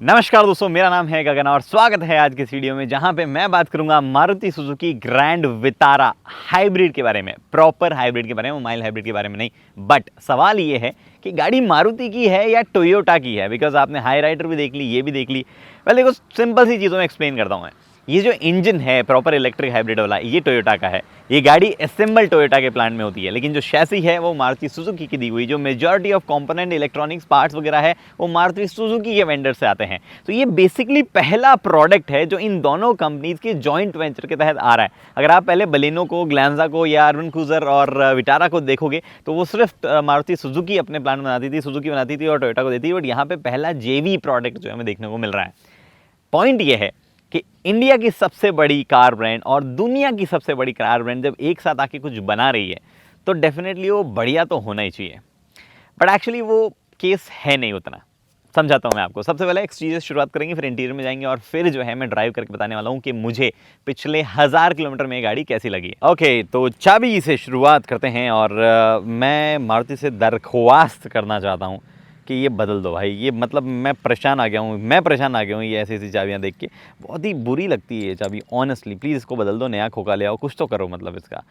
नमस्कार दोस्तों, मेरा नाम है गगन और स्वागत है आज के इस वीडियो में जहां पे मैं बात करूंगा Maruti Suzuki grand Vitara hybrid के बारे में, प्रॉपर हाइब्रिड के बारे में, माइल्ड हाइब्रिड के बारे में नहीं। बट सवाल ये है कि गाड़ी मारुति की है या टोयोटा की है, बिकॉज आपने हाई राइडर भी देख ली, ये भी देख ली। पहले देखो, सिंपल सी चीज़ों में एक्सप्लेन करता हूँ मैं। ये जो इंजन है प्रॉपर इलेक्ट्रिक हाइब्रिड वाला, ये टोयोटा का है। ये गाड़ी असेंबल टोयोटा के प्लांट में होती है, लेकिन जो शैसी है वो मारुति सुजुकी की दी हुई। जो majority of component, electronics parts वगैरह है वो मारुति सुजुकी के वेंडर से आते हैं। तो ये बेसिकली पहला प्रोडक्ट है जो इन दोनों कंपनीज के जॉइंट वेंचर के तहत आ रहा है। अगर आप पहले बलेनो को, ग्लैंजा को या अर्बन क्रूजर और विटारा को देखोगे तो वो सिर्फ मारुति सुजुकी अपने प्लांट बनाती थी, सुजुकी बनाती थी और टोयोटा को देती थी। बट यहाँ पे पहला जेवी प्रोडक्ट जो हमें देखने को मिल रहा है। पॉइंट ये है कि इंडिया की सबसे बड़ी कार ब्रांड और दुनिया की सबसे बड़ी कार ब्रांड जब एक साथ आके कुछ बना रही है तो डेफिनेटली वो बढ़िया तो होना ही चाहिए। बट एक्चुअली वो केस है नहीं उतना। समझाता हूँ मैं आपको। सबसे पहले एक्सटीरियर से शुरुआत करेंगे, फिर इंटीरियर में जाएंगे और फिर जो है मैं ड्राइव करके बताने वाला हूँ कि मुझे पिछले 1000 किलोमीटर में ये गाड़ी कैसी लगी। ओके, तो चाबी से शुरुआत करते हैं और मैं मारुति से दरख्वास्त करना चाहता हूँ कि ये बदल दो भाई। ये मतलब मैं परेशान आ गया हूँ ये ऐसी ऐसी चाबियाँ देख के। बहुत ही बुरी लगती है ये चाबी, ऑनेस्टली। प्लीज़ इसको बदल दो, नया खोखा ले आओ, कुछ तो करो मतलब इसका।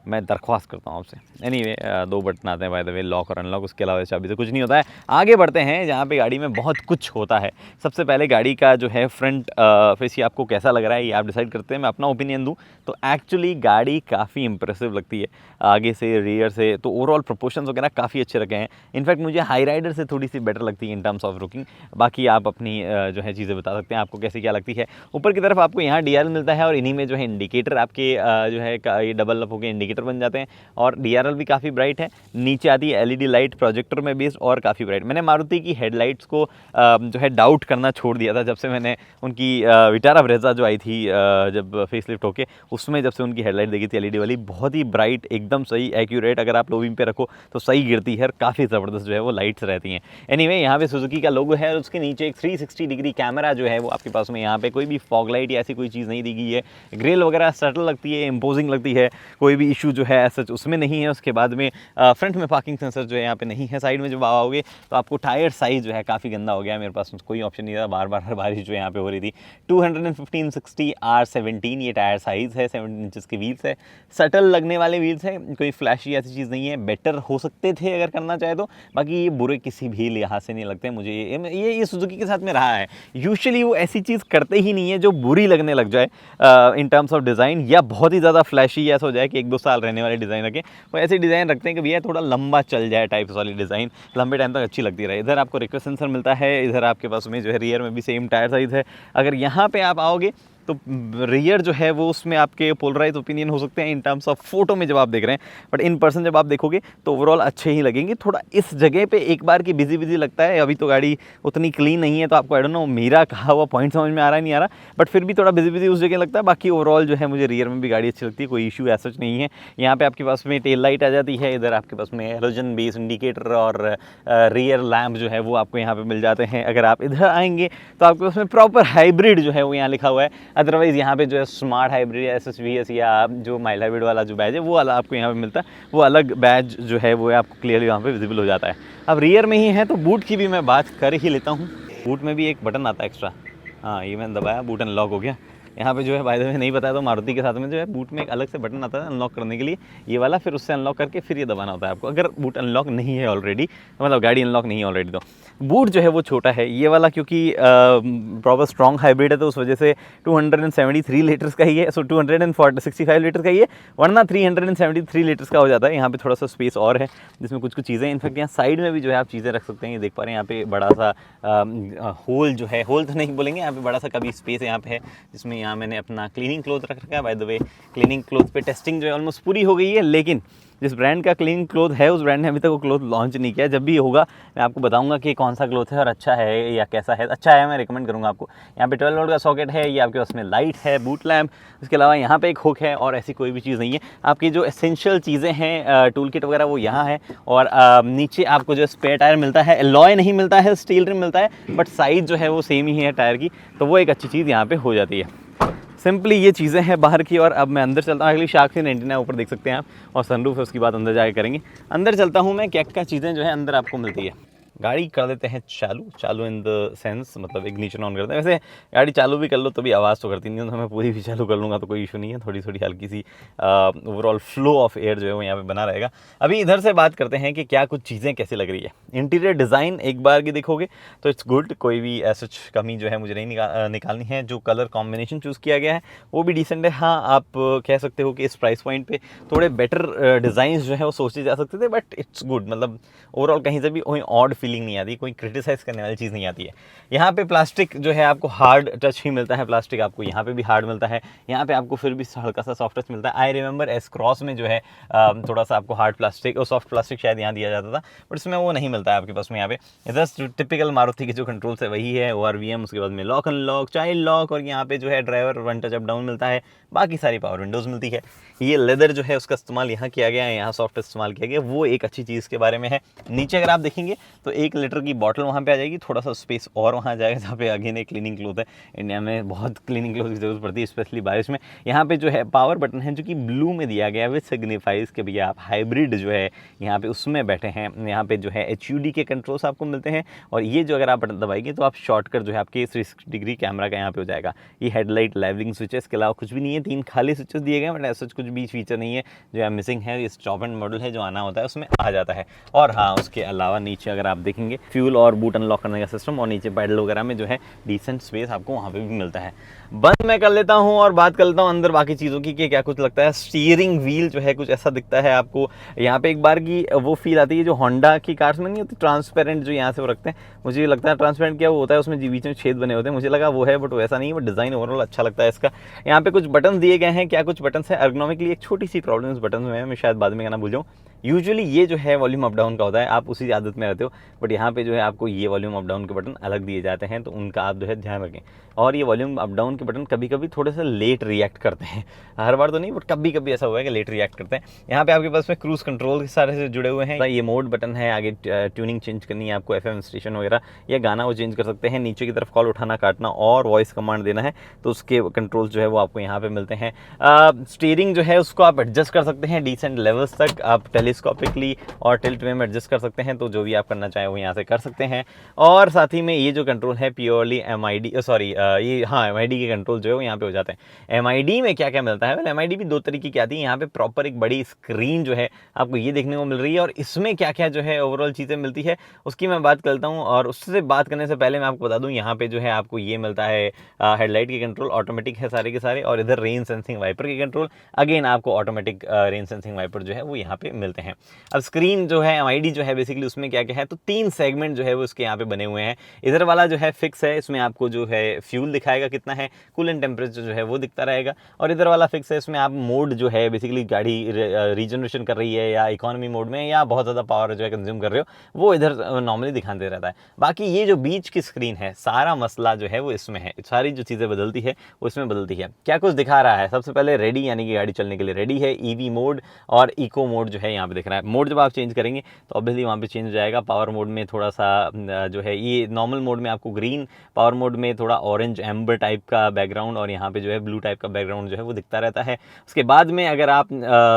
मैं दरख्वास्त करता हूँ आपसे। एनीवे, 2 बटन आते हैं बाय द वे, लॉक और अनलॉक। उसके अलावा चाबी से कुछ नहीं होता है। आगे बढ़ते हैं जहाँ पे गाड़ी में बहुत कुछ होता है। सबसे पहले गाड़ी का जो है फ्रंट फेस ही आपको कैसा लग रहा है ये आप डिसाइड करते हैं। मैं अपना ओपिनियन दूँ तो एक्चुअली गाड़ी काफ़ी इंप्रेसिव लगती है, आगे से रियर से। तो ओवरऑल प्रोपोर्शंस वगैरह काफ़ी अच्छे रखे हैं। इनफैक्ट मुझे हाई राइडर से थोड़ी सी बेटर लगती है इन टर्म्स ऑफ लुकिंग। बाकी आप अपनी जो है चीज़ें बता सकते हैं आपको कैसी क्या लगती है। ऊपर की तरफ आपको यहाँ DRL मिलता है और इन्हीं में जो है इंडिकेटर आपके जो है ये डबल अप होकर इंडिकेटर बन जाते हैं और DRL भी काफ़ी ब्राइट है। नीचे आती है LED लाइट प्रोजेक्टर में बेस्ड और काफ़ी ब्राइट। मैंने मारुति की हेडलाइट्स को जो है डाउट करना छोड़ दिया था जब से मैंने उनकी विटारा ब्रेजा जो आई थी जब फेसलिफ्ट होके, उसमें जब से उनकी हेडलाइट देखी थी LED वाली, बहुत ही ब्राइट, एकदम सही, एक्यूरेट। अगर आप लो बीम पे रखो तो सही गिरती है और काफ़ी ज़बरदस्त जो है वो लाइट्स रहती हैं। एनीवे, यहाँ पे सुजुकी का लोगो है और उसके नीचे एक 360 डिग्री कैमरा जो है वो आपके पास में। यहाँ पे कोई भी फॉग लाइट या ऐसी कोई चीज़ नहीं दी गई है। ग्रिल वगैरह सटल लगती है, इम्पोजिंग लगती है, कोई भी इशू जो है सच उसमें नहीं है। उसके बाद में फ्रंट में पार्किंग सेंसर जो है यहाँ पे नहीं है। साइड में जब आओगे तो आपको टायर साइज़ जो है काफ़ी गंदा हो गया है। मेरे पास कोई ऑप्शन नहीं था, बार बार हर बारिश जो यहाँ पे हो रही थी। 215/60 R17 ये टायर साइज़ है, 17 इंचज़ के व्हील्स है, सटल लगने वाले व्हील्स है, कोई फ्लैशी ऐसी चीज़ नहीं है। बेटर हो सकते थे अगर करना चाहे तो, बाकी ये बुरे किसी भी लिहाज से नहीं लगते मुझे। ये सुजुकी के साथ में रहा है। यूजुअली वो ऐसी चीज़ करते ही नहीं है जो बुरी लगने लग जाए इन टर्म्स ऑफ डिज़ाइन, या बहुत ही ज़्यादा फ्लैशी ऐसा हो जाए कि 1-2 साल रहने वाले डिज़ाइन रखें। वो ऐसे डिज़ाइन रखते हैं कि भैया थोड़ा लंबा चल जाए, टाइप्स वाली डिज़ाइन लंबे टाइम तक अच्छी लगती रहे। इधर आपको रिक्वेस्ट सेंसर मिलता है, इधर आपके पास में जो है रियर में भी सेम टायर साइज़ है। अगर यहाँ पे आप आओगे तो रियर जो है वो उसमें आपके पोलराइज ओपिनियन हो सकते हैं इन टर्म्स ऑफ फोटो में जब आप देख रहे हैं, बट इन पर्सन जब आप देखोगे तो ओवरऑल अच्छे ही लगेंगे। थोड़ा इस जगह पे एक बार की बिजी लगता है, अभी तो गाड़ी उतनी क्लीन नहीं है तो आपको आई डोंट नो मेरा कहा हुआ पॉइंट समझ में आ रहा है नहीं आ रहा, बट फिर भी थोड़ा बिजी उस जगह लगता है। बाकी ओवरऑल जो है मुझे रियर में भी गाड़ी अच्छी लगती है, कोई इशू ऐसा नहीं है। यहाँ पे आपके पास में टेल लाइट आ जाती है, इधर आपके पास में हेलोजन बेस इंडिकेटर और रियर लैम्प जो है वो आपको यहाँ पे मिल जाते हैं। अगर आप इधर आएंगे तो आपके पास में प्रॉपर हाइब्रिड जो है वो यहाँ लिखा हुआ है। अदरवाइज यहाँ पे जो है स्मार्ट हाइब्रिड या SSVS या जो माइल्ड हाइब्रिड वाला जो बैज है वो वाला आपको यहाँ पे मिलता है। वो अलग बैज जो है वो आपको क्लियरली वहाँ पे विजिबल हो जाता है। अब रियर में ही है तो बूट की भी मैं बात कर ही लेता हूँ। बूट में भी एक बटन आता है एक्स्ट्रा। हाँ, ये मैंने दबाया, बूट अनलॉक हो गया। यहाँ पे जो है बाय द वे नहीं बताया तो मारुति के साथ में जो है बूट में एक अलग से बटन आता है अनलॉक करने के लिए, ये वाला। फिर उससे अनलॉक करके फिर ये दबाना होता है आपको, अगर बूट अनलॉक नहीं है ऑलरेडी, मतलब गाड़ी अनलॉक नहीं है ऑलरेडी। तो बूट जो है वो छोटा है ये वाला, क्योंकि प्रॉपर स्ट्रॉन्ग हाइब्रिड है तो उस वजह से 273 लीटर्स का ही है। सो 265 लीटर्स का ही है, वरना 373 लीटर्स का हो जाता है। यहाँ पे थोड़ा सा स्पेस और है जिसमें कुछ चीज़ें, इनफैक्ट यहाँ साइड में भी जो है आप चीज़ें रख सकते हैं। ये देख पा रहे हैं यहाँ पे बड़ा सा होल जो है, होल तो नहीं बोलेंगे, यहाँ पे बड़ा सा कभी स्पेस यहाँ पे है जिसमें यहाँ मैंने अपना क्लीनिंग क्लॉथ रख रखा है। By the way, cleaning cloth पे टेस्टिंग जो है ऑलमोस्ट पूरी हो गई है, लेकिन जिस ब्रांड का क्लीनिंग क्लॉथ है उस ब्रांड ने अभी तक वो क्लॉथ लॉन्च नहीं किया। जब भी होगा मैं आपको बताऊंगा कि कौन सा क्लॉथ है और अच्छा है या कैसा है। अच्छा है, मैं रिकमेंड करूंगा आपको। यहाँ पे 12 वोल्ट का सॉकेट है, ये आपके पास में लाइट है, बूट लैम्प, उसके अलावा यहाँ पे एक हुक है और ऐसी कोई भी चीज़ नहीं है। आपकी जो एसेंशियल चीज़ें हैं, टूल किट वगैरह, वो यहाँ है। और नीचे आपको जो स्पेयर टायर मिलता है, एलॉय नहीं मिलता है, स्टील रिम मिलता है, बट साइज़ जो है वो सेम ही है टायर की, तो वो एक अच्छी चीज़ यहाँ पर हो जाती है। सिंपली ये चीज़ें हैं बाहर की। और अब मैं अंदर चलता हूँ। अगली शार्क फिन एंटीना ऊपर देख सकते हैं आप, और सनरूफ है, उसकी बात अंदर जाके करेंगे। अंदर चलता हूँ मैं, क्या क्या चीज़ें जो है अंदर आपको मिलती है। गाड़ी कर देते हैं चालू, चालू इन द सेंस मतलब इग्निशन ऑन करते हैं। वैसे गाड़ी चालू भी कर लो तो भी आवाज़ तो करती नहीं है, तो मैं पूरी भी चालू कर लूँगा तो कोई इशू नहीं है, थोड़ी थोड़ी हल्की सी ओवरऑल फ्लो ऑफ एयर जो है वो यहाँ पे बना रहेगा। अभी इधर से बात करते हैं कि क्या कुछ चीज़ें कैसी लग रही है। इंटीरियर डिज़ाइन एक बार की देखोगे तो इट्स गुड, कोई भी ऐसा कमी जो है मुझे नहीं निकालनी है। जो कलर कॉम्बिनेशन चूज़ किया गया है वो भी डिसेंट है। हाँ, आप कह सकते हो कि इस प्राइस पॉइंट पे थोड़े बेटर डिज़ाइंस जो है वो सोचे जा सकते थे, बट इट्स गुड। मतलब ओवरऑल कहीं से भी कोई ऑड फीलिंग नहीं आती, कोई क्रिटिसाइज़ करने वाली चीज़ नहीं आती है। यहाँ पे प्लास्टिक जो है आपको हार्ड टच ही मिलता है, प्लास्टिक आपको यहाँ पे भी हार्ड मिलता है, यहाँ पे आपको फिर भी हल्का सा सॉफ्ट टच मिलता है। आई रिमेंबर एस क्रॉस में जो है थोड़ा सा आपको हार्ड प्लास्टिक और सॉफ्ट प्लास्टिक शायद यहाँ दिया जाता था, बट इसमें वो नहीं मिलता है आपके पास में। यहाँ पे इधर टिपिकल मारुति के जो कंट्रोल्स है वही है, ORVM, उसके बाद में लॉक अनलॉक, चाइल्ड लॉक, और यहाँ पे जो है driver one touch up down मिलता है, बाकी सारी पावर विंडोज़ मिलती है। ये लेदर जो है उसका इस्तेमाल यहाँ किया गया है, यहाँ सॉफ्ट इस्तेमाल किया गया, वो एक अच्छी चीज़ के बारे में है। नीचे अगर आप देखेंगे तो 1 लीटर की बॉटल वहाँ पे आ जाएगी, थोड़ा सा स्पेस और वहाँ जाएगा जहाँ पे अगेन एक क्लीनिंग क्लोथ है। इंडिया में बहुत क्लीनिंग क्लोथ की जरूरत पड़ती है, स्पेशली बारिश में। यहाँ पे जो है पावर बटन है जो कि ब्लू में दिया गया है, विच सिग्निफाइज कि भैया आप हाइब्रिड जो है यहाँ पे उसमें बैठे हैं। यहाँ पे जो है HUD के कंट्रोल्स आपको मिलते हैं, और ये जो अगर आप बटन दबाएंगे तो आप शॉर्टकट जो है आपके 360 डिग्री कैमरा का यहाँ पे हो जाएगा। ये हेडलाइट लेवलिंग स्विचेस के अलावा कुछ भी नहीं है, 3 खाली स्विचेस दिए गए, बट ऐसा कुछ भी फीचर नहीं है जो है मिसिंग है। इस टॉप एंड मॉडल है जो आना होता है उसमें आ जाता है। और हाँ, उसके अलावा नीचे अगर आप देखेंगे फ्यूल और बूट अनलॉक करने का सिस्टम, और नीचे पैडल वगैरह में जो है डिसेंट स्पेस आपको वहाँ पे भी मिलता है। बंद मैं कर लेता हूँ और बात कर लेता हूँ अंदर बाकी चीज़ों की कि क्या कुछ लगता है। स्टीयरिंग व्हील जो है कुछ ऐसा दिखता है आपको यहाँ पे, एक बार की वो फील आती है जो होंडा की कार्स में नहीं होती ट्रांसपेरेंट, जो यहाँ से वो रखते हैं। मुझे लगता है ट्रांसपेरेंट क्या वो होता है, उसमें बीच में छेद बने होते हैं, मुझे लगा वो है, बट वैसा नहीं है। बट डिज़ाइन ओवरऑल अच्छा लगता है इसका। यहाँ पे कुछ बटन दिए गए हैं, क्या कुछ बटन है एर्गोनॉमिकली एक छोटी सी प्रॉब्लम इस बटन में है, मैं शायद बाद में कहना भूल जाऊँ। यूजुअली ये जो है वॉल्यूम अप डाउन का होता है, आप उसी आदत में रहते हो, बट यहाँ पे जो है आपको ये वॉल्यूम अप डाउन के बटन अलग दिए जाते हैं, तो उनका आप जो है ध्यान रखें। और ये वॉल्यूम अप डाउन के बटन कभी कभी थोड़े से लेट रिएक्ट करते हैं, हर बार तो नहीं, बट कभी कभी ऐसा हुआ है कि लेट रिएक्ट करते हैं। यहाँ पे आपके पास में क्रूज कंट्रोल सारे से जुड़े हुए हैं। ये मोड बटन है, आगे ट्यूनिंग चेंज करनी है आपको, FM स्टेशन वगैरह या गाना वो चेंज कर सकते हैं। नीचे की तरफ कॉल उठाना काटना और वॉइस कमांड देना है तो उसके कंट्रोल जो है वो आपको यहाँ पे मिलते हैं। स्टीयरिंग जो है उसको आप एडजस्ट कर सकते हैं डिसेंट लेवल्स तक, आप टेलीस्कोपिकली और टिल्ट में एडजस्ट कर सकते हैं, तो जो भी आप करना चाहें वो यहाँ से कर सकते हैं। और साथ ही में ये जो कंट्रोल है प्योरली MID ये हाँ MID के कंट्रोल जो है वो यहाँ पे हो जाते हैं। MID में क्या क्या मिलता है, MID भी 2 तरीके की आती है। यहाँ पे प्रॉपर एक बड़ी स्क्रीन जो है आपको ये देखने को मिल रही है, और इसमें क्या क्या जो है ओवरऑल चीज़ें मिलती है उसकी मैं बात करता हूँ। और उससे बात करने से पहले मैं आपको बता दूँ, यहाँ पे जो है आपको ये मिलता है हेडलाइट के कंट्रोल ऑटोमेटिक है सारे के सारे, और इधर रेन सेंसिंग वाइपर के कंट्रोल अगेन आपको ऑटोमेटिक रेन सेंसिंग वाइपर जो है वो यहाँ पे मिलते हैं। अब स्क्रीन जो है MID जो है बेसिकली उसमें क्या क्या है, तो 3 सेगमेंट जो है वो उसके यहाँ पे बने हुए हैं। इधर वाला जो है फिक्स है, इसमें आपको जो है फ्यूल दिखाएगा कितना है, कूलेंट टेम्परेचर जो है वो दिखता रहेगा। और इधर वाला फिक्स है, इसमें आप मोड जो है बेसिकली गाड़ी रीजनरेशन कर रही है या इकोनॉमी मोड में या बहुत ज़्यादा पावर जो है कंज्यूम कर रहे हो वो इधर नॉर्मली दिखाते रहता है। बाकी ये जो बीच की स्क्रीन है सारा मसला जो है वो इसमें है, सारी जो चीज़ें बदलती है वो इसमें बदलती है। क्या कुछ दिखा रहा है, सबसे पहले रेडी यानी कि गाड़ी चलने के लिए रेडी है, EV मोड और इको मोड जो है यहाँ पे दिख रहा है। मोड जब आप चेंज करेंगे तो ऑब्वियसली वहाँ पे चेंज हो जाएगा। पावर मोड में थोड़ा सा जो है ये नॉर्मल मोड में आपको ग्रीन, पावर मोड में थोड़ा ऑरेंज एम्बर टाइप का बैकग्राउंड, और यहाँ पे जो है ब्लू टाइप का बैकग्राउंड जो है वो दिखता रहता है। उसके बाद में अगर आप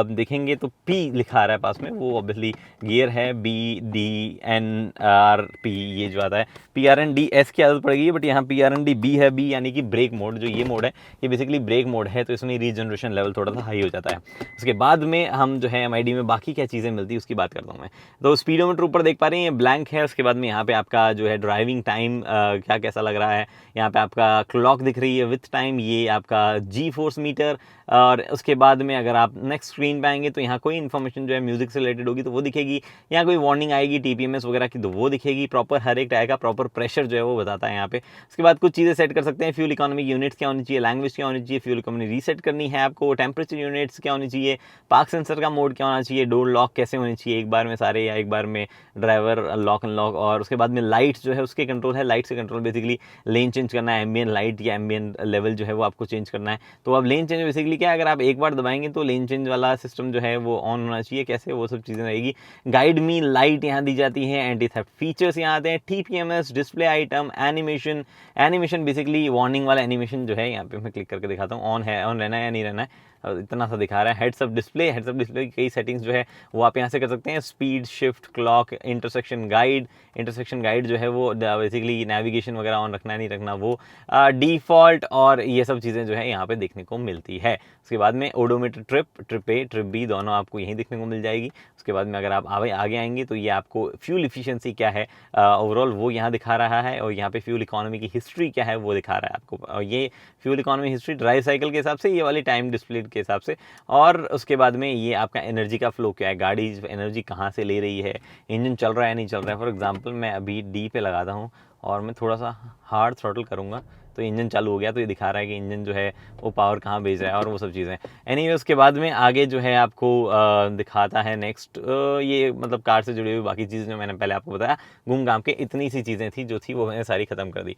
देखेंगे तो P लिखा आ रहा है पास में, वो ऑब्वियसली गियर है, BDNRP ये जो आता है। PRNDS की आदत पड़ गई है, बट यहाँ PRNDB है, B यानी कि ब्रेक मोड। जो ये मोड है ये बेसिकली ब्रेक मोड है, तो इसमें रीजनरेशन लेवल थोड़ा सा हाई हो जाता है। उसके बाद में हम जो है MID में बाकी क्या चीज़ें मिलती है उसकी बात करता हूँ मैं। तो स्पीडोमीटर ऊपर देख पा रहे हैं ये ब्लैंक है। उसके बाद में यहाँ पे आपका जो है ड्राइविंग टाइम क्या कैसा लग रहा है, यहाँ पे आपका क्लॉक दिख रही है विथ टाइम, ये आपका G-फोर्स मीटर। और उसके बाद में अगर आप नेक्स्ट स्क्रीन पे आएंगे तो यहाँ कोई इन्फॉर्मेशन जो है म्यूजिक से रिलेटेड होगी तो वो दिखेगी, यहाँ कोई वार्निंग आएगी TPMS वगैरह की तो वो दिखेगी। प्रॉपर हर एक टायर का प्रॉपर प्रेशर जो है वो बताता है यहाँ पे। उसके बाद कुछ चीज़ें सेट कर सकते हैं, फ्यूल इकोनॉमी यूनिट्स क्या होनी चाहिए, लैंग्वेज क्या होनी चाहिए, फ्यूल इकोनॉमी रीसेट करनी है आपको, टेम्परेचर यूनिट्स क्या होनी चाहिए, पार्क सेंसर का मोड क्या होना चाहिए, डोर लॉक कैसे होनी चाहिए, एक बार में सारे या एक बार में ड्राइवर लॉक अनलॉक। और उसके बाद में लाइट्स जो है उसके कंट्रोल है, लाइट से कंट्रोल बेसिकली लेन चेंज करना है, एम्बियन लाइट या एम्बियन लेवल जो है वो आपको चेंज करना है। तो अब लेन चेंज बेसिकली क्या है, अगर आप एक बार दबाएंगे तो लेन चेंज वाला सिस्टम जो है वो ऑन होना चाहिए, कैसे वो सब चीज़ें रहेगी। गाइड मी लाइट यहाँ दी जाती है, एंटी थेफ्ट फीचर्स यहाँ आते हैं, TPMS display item, animation basically warning वाला एनिमेशन जो है यहाँ पे मैं क्लिक करके दिखाता हूँ, ऑन है, ऑन रहना है या नहीं रहना है। इतना सा दिखा रहा है। हेड्स अप डिस्प्ले की कई सेटिंग्स जो है वो आप यहाँ से कर सकते हैं। Speed, shift, clock, intersection guide जो है वो बेसिकली नेविगेशन वगैरह ऑन रखना नहीं रखना वो डिफ़ॉल्ट, और ये सब चीज़ें जो है यहाँ पे देखने को मिलती है। उसके बाद में odometer, trip A trip B दोनों आपको यहीं देखने को मिल जाएगी। उसके बाद में अगर आप आगे आएंगे तो ये आपको फ्यूल इफिशिएंसी क्या है ओवरऑल वो यहाँ दिखा रहा है, और यहाँ पे फ्यूल इकोनॉमी की हिस्ट्री क्या है वो दिखा रहा है आपको। और ये fuel economy history drive cycle के हिसाब से, ये वाली टाइम डिस्प्ले के हिसाब से। और उसके बाद में ये आपका एनर्जी का फ्लो क्या है, गाड़ी एनर्जी कहाँ से ले रही है, इंजन चल रहा है नहीं चल रहा है। फॉर एग्जांपल मैं अभी डी पे लगाता हूँ और मैं थोड़ा सा हार्ड थ्रॉटल करूँगा तो इंजन चालू हो गया, तो ये दिखा रहा है कि इंजन जो है वो पावर कहाँ भेज रहा है और वो सब चीज़ें। एनीवे उसके बाद में आगे जो है आपको दिखाता है नेक्स्ट, ये मतलब कार से जुड़ी हुई बाकी चीज़ें जो मैंने पहले आपको बताया घूम घाम के इतनी सी चीज़ें थी जो थी वो मैंने सारी ख़त्म कर दी।